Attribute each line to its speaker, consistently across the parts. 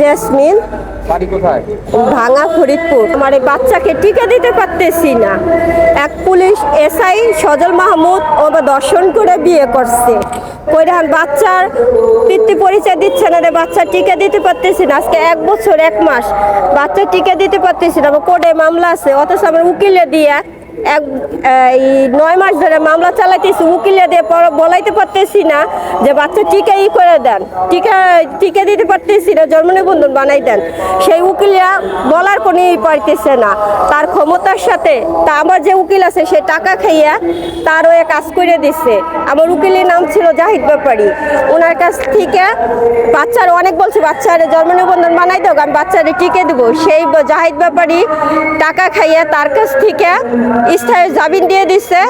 Speaker 1: Jasmine,
Speaker 2: বাড়ি কোথায়?
Speaker 1: ভাঙা ফরিদপুর। আমার এই বাচ্চাকে টিকা দিতে পারতেছি না। এক পুলিশ এসআই সজল মাহমুদ ও দর্শন করে বিয়ে করছে। কইরান বাচ্চার পিতৃ পরিচয় দিচ্ছে না রে, বাচ্চা টিকা দিতে পারতেছি না। আজকে 1 বছর 1 মাস বাচ্চা টিকা দিতে পারতেছি না। কোর্টে মামলা আছে, অথচ আমার উকিলে দিয়ে এই 9 মাস ধরে মামলা চালাইতেছি। উকিলে দিয়ে বলাইতে পারতেছি না যে বাচ্চা টিকা করে দেন, টিকা দিতে পারতেছি না, জন্ম নিবন্ধন বানাই দেন। সেই উকিলরা বলার কোনো পারতেছে না। তার ক্ষমতার সাথে তা আমার যে উকিল আছে সে টাকা খাইয়া তারও কাজ করে দিচ্ছে। আমার উকিলের নাম ছিল জাহিদ ব্যাপারী। ওনার কাছ থেকে বাচ্চার অনেক বলছে বাচ্চার জন্ম নিবন্ধন বানাই দাও, আমি বাচ্চারে টিকে দেবো। সেই জাহিদ ব্যাপারী টাকা খাইয়া তার কাছ থেকে স্থায়ী জামিন দিয়ে দিচ্ছে।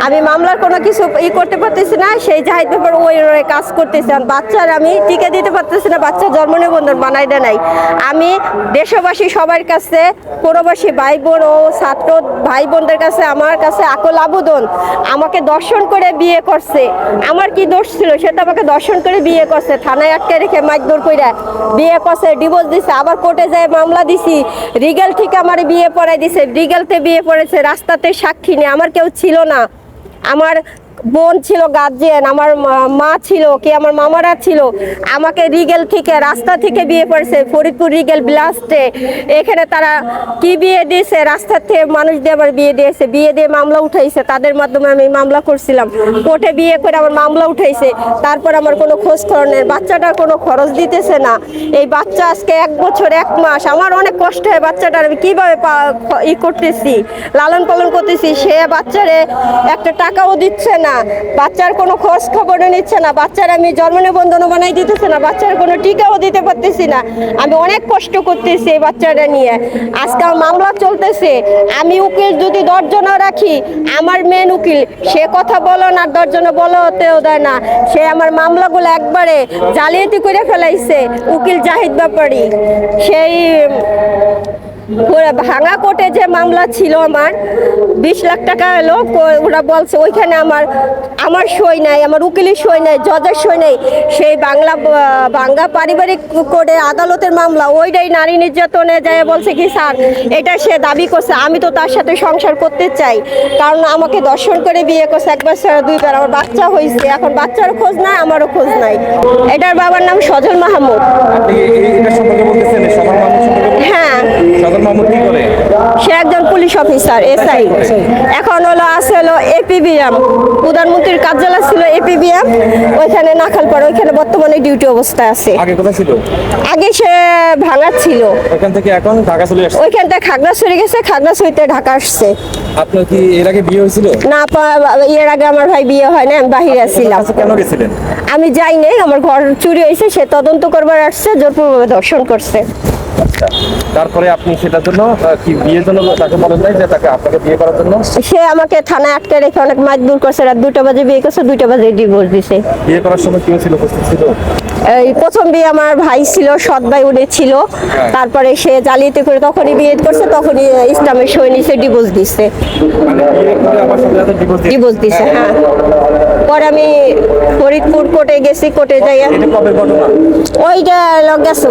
Speaker 1: আমি মামলার কোনো কিছু করতে পারতেছি না। সেই জাহিদ ব্যাপার ওই কাজ করতেছে। বাচ্চার আমি টিকা দিতে পারতেছি না, বাচ্চার জন্ম নিবন্ধন বানাই দেয় নাই। আমি দেশবাসী সবার কাছে, প্রবাসী ভাই বোন ও ছাত্র ভাই বোনদের কাছে আমার কাছে আকুল আবেদন, আমাকে দর্শন করে বিয়ে করছে। আমার কি দোষ ছিল? সে তো আমাকে দর্শন করে বিয়ে করছে, থানায় আটকে রেখে মারধর করে বিয়ে করছে, ডিভোর্স দিছে। আবার কোর্টে যায় মামলা দিছি, রিগেল ঠিক আমার বিয়ে পড়াই দিছে। রিগেলতে বিয়ে পড়েছে, রাস্তাতে সাক্ষী নেই, আমার কেউ ছিল না। আমার বোন ছিল গার্জিয়ান, আমার মা ছিল, কি আমার মামারা ছিল। আমাকে রিগেল থেকে রাস্তা থেকে বিয়ে করেছে, ফরিদপুর রিগেল ব্লাস্টে। এখানে তারা কি বিয়ে দিয়েছে, রাস্তা থেকে মানুষ দিয়ে আমার বিয়ে দিয়েছে, বিয়ে দিয়ে মামলা উঠাইছে। তাদের মাধ্যমে আমি মামলা করছিলাম, কোর্টে বিয়ে করে আমার মামলা উঠাইছে। তারপর আমার কোনো খোঁজ খবর নেই, বাচ্চাটার কোনো খরচ দিতেছে না। এই বাচ্চা আজকে 1 বছর 1 মাস, আমার অনেক কষ্ট হয়। বাচ্চাটার আমি কীভাবে করতেছি, লালন পালন করতেছি, সে বাচ্চারে একটা টাকাও দিচ্ছে না, বাচ্চার কোনো খোঁজ খবরও নিচ্ছে না, বাচ্চার আমি জন্ম নিবন্ধনও বানাই দিতেছে না, বাচ্চার কোনো টিকাও দিতে পারতেছি না। আমি অনেক কষ্ট করতেছি এই বাচ্চাটা নিয়ে। আজকে মামলা চলতেছে। আমি উকিল যদি 10 জনও রাখি, আমার মেন উকিল সে কথা বলো না, 10 জন বলতেও দেয় না। সে আমার মামলাগুলো একবারে জালিয়াতি করে ফেলাইছে। উকিল জাহিদ ব্যাপারী সেই ভাঙা কোর্টে যে মামলা ছিল আমার 20 লাখ টাকা এলো, ওরা বলছে ওইখানে আমার সই নাই, আমার উকিলের সই নাই, জজের সই নাই। সেই ভাঙ্গা পারিবারিক কোর্টে আদালতের মামলা, ওইটাই নারী নির্যাতনে যায় বলছে কি স্যার এটা সে দাবি করছে। আমি তো তার সাথে সংসার করতে চাই, কারণ আমাকে দর্শন করে বিয়ে করছে 1 বার 2 বার। আমার বাচ্চা হয়েছে, এখন বাচ্চার খোঁজ নাই, আমারও খোঁজ নাই। এটার বাবার নাম সজল মাহমুদ। হ্যাঁ, সে একজন পুলিশ অফিসার, এসআই। এখন হলো এপিবিএম, প্রধানমন্ত্রীর কার্যালয় ছিল এপিবিএম, ওইখানে নাখালপাড়া, ওইখানে বর্তমানে ডিউটি অবস্থায় আছে।
Speaker 2: আগে কোথায় ছিল?
Speaker 1: আগে সে ভাঙা ছিল,
Speaker 2: ওইখান থেকে এখন ঢাকা চলে আসছে।
Speaker 1: ওইখান থেকে খাগড়াছড়ি গেছে, খাগড়াছড়িতে ঢাকা আসছে।
Speaker 2: আপনার কি এর আগে বিয়ে হয়েছিল?
Speaker 1: না, এর আগে আমার ভাই বিয়ে হয় না, আমি বাহিরে ছিলাম।
Speaker 2: কেন গেছিলেন?
Speaker 1: আমি যাই নাই, আমার ঘর চুরি হয়েছে, সে তদন্ত করবার আসছে, জোরপূর্বক ধর্ষণ করছে।
Speaker 2: তারপরে আপনি সেটার জন্য কি বিয়ের জন্য তাকে বলেন নাই যে আপনাকে বিয়ে করার জন্য?
Speaker 1: সে আমাকে থানায় আটকে রেখে অনেক মারধর করছে। রাত 2টা বাজে বিয়ে করছে, 2টা বাজে ডিভোর্স দিছে।
Speaker 2: বিয়ে করার সময় কি ছিল, উপস্থিত ছিল?
Speaker 1: এই প্রথম বিয়ে আমার ভাই ছিল, সৎ ভাই উনি ছিল। তারপরে সে জালিয়াতি করে তখনই বিয়ে করছে, তখনই ইসলামের সই নিছে, ডিভোর্স দিছে। ডিভোর্স দিছে, হ্যাঁ। পরে আমি ফরিদপুর কোর্টে গেছি, কোর্টে যাই। ওইটা গেছে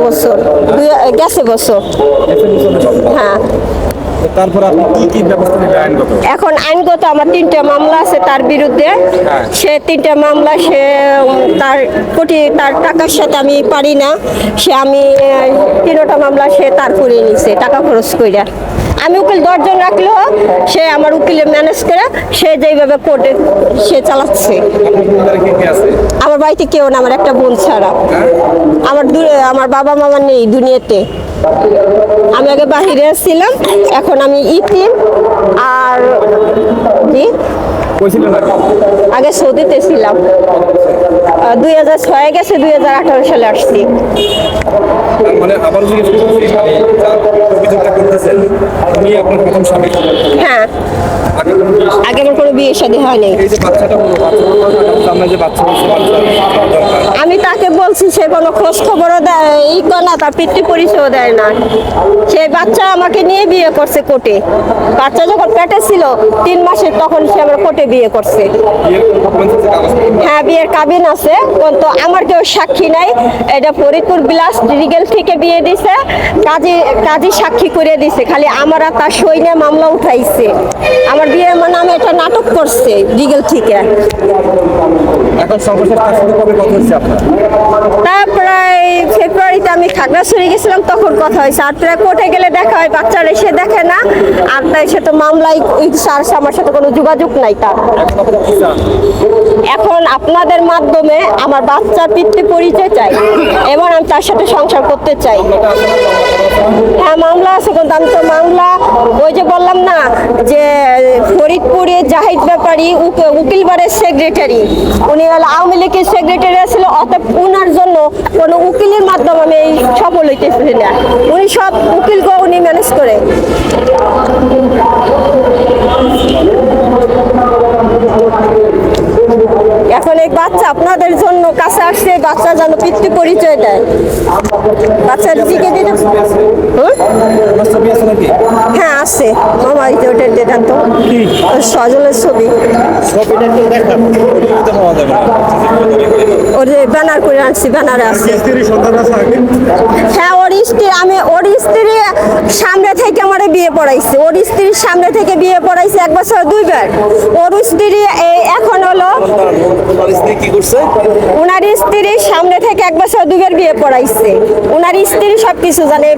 Speaker 1: বছর। হ্যাঁ।
Speaker 2: তারপর আপনি কি ব্যবস্থা নেবেন আইনগত?
Speaker 1: এখন আইনগত আমার 3টা মামলা আছে তার বিরুদ্ধে। সে 3টা মামলা, সে তার টাকার সাথে আমি পারি না। আমি 3টা মামলা সে তার করে নিছে টাকা খরচ কইরা। আমি উকিল 10 জন রাখলেও সে আমার উকিলে ম্যানেজ করে সে যেইভাবে কোর্টে সে চালাচ্ছে। আমার বাড়িতে কেউ না, আমার একটা বোন ছাড়া। আমার বাবা মামা নেই দুনিয়াতে। আমি আগে বাহিরে ছিলাম, এখন আমি ইতিম। আর কি আগে সৌদিতে ছিলাম, 2006 গেছে, 2018 সালে আসছি।
Speaker 2: মানে আবার অভিযোগটা করতেছেন, আপনি আপনার প্রথম স্বামী?
Speaker 1: হ্যাঁ।
Speaker 2: আগে কোনো
Speaker 1: আগে আমার কোনো বিয়ে শাদী হয়নি।
Speaker 2: এই যে বাচ্চাটা হলো, সামনে যে বাচ্চা হয়েছে, বাচ্চার দরকার।
Speaker 1: আমি তাকে বলছি, সে কোনো খোঁজ খবরও দেয় ই করে না, তার পিতৃ পরিচয় দেয় না। সেই বাচ্চা আমাকে নিয়ে বিয়ে করছে কোর্টে। বাচ্চা যখন পেটে ছিল 3 মাসের, তখন সে আমার কোর্টে বিয়ে করছে।
Speaker 2: বিয়ের কোনো ডকুমেন্টস আছে, কাগজপত্র?
Speaker 1: হ্যাঁ, বিয়ের কাবিন আছে, কিন্তু আমার কেউ সাক্ষী নাই। এটা ফরিদপুর বিলাস লিগেল থেকে বিয়ে দিছে, কাজী সাক্ষী করে দিছে, খালি আমার আর তার সই নিয়ে মামলা উঠাইছে। আমার বিয়ের নামে এটা নাটক করছে লিগেল থেকে।
Speaker 2: এখন সর্বশেষ তার সাথে কবে কথা হচ্ছে আপনার?
Speaker 1: তা প্রায় ফেব্রুয়ারিতে আমি খাগড়াছড়ি গেছিলাম, তখন কথা হয়েছে। আর প্রায় কোর্টে গেলে দেখা হয়, বাচ্চার এসে দেখে না। আর তাই সে তো মামলায় আমার সাথে কোনো যোগাযোগ নাই তার।
Speaker 2: এখন আপনারা কি চান?
Speaker 1: এখন আপনাদের মাধ্যমে আমার বাচ্চার পিতৃ পরিচয় চাই এবং আমি তার সাথে সংসার করতে চাই। হ্যাঁ, মামলা আছে, কিন্তু আমি তো মামলা ওই যে বললাম না যে ফরিদপুরে জাহিদ ব্যাপারী উকিলবারের সেক্রেটারি, উনি হলো আওয়ামী লীগের সেক্রেটারি ছিল, অতএব উনার জন্য কোনো উকিলের মাধ্যমে আমি এই সফল হইতেছি না। উনি সব উকিলকে উনি ম্যানেজ করে। এখন এই বাচ্চা আপনাদের জন্য কাছে আসছে, বাচ্চা যেন পিতৃ পরিচয় দেয়। বাচ্চার দিকে দিতে
Speaker 2: আপনার ছবি আছে নাকি?
Speaker 1: হ্যাঁ আছে, মামা এই যে ওটা দেখান তো, সজলের ছবি।
Speaker 2: ছবিটা একটু দেখান, ওইটা তো পাওয়া যাবে না।
Speaker 1: ওর যে ব্যানার করে আনছি, ব্যানারে আছে।
Speaker 2: স্ত্রী সন্তান আছে আগে?
Speaker 1: হ্যাঁ, ওর স্ত্রী সামনে থেকে আমারে বিয়ে পড়াইছে। ওর স্ত্রীর সামনে থেকে বিয়ে পড়াইছে 1 বছর 2 বার। ওর স্ত্রী এখন হলো,
Speaker 2: তোমার স্ত্রী কি করছে?
Speaker 1: উনার স্ত্রীর সামনে থেকে 1 বছর 2 বার বিয়ে পড়াইছে। উনার স্ত্রী সবকিছু জানে।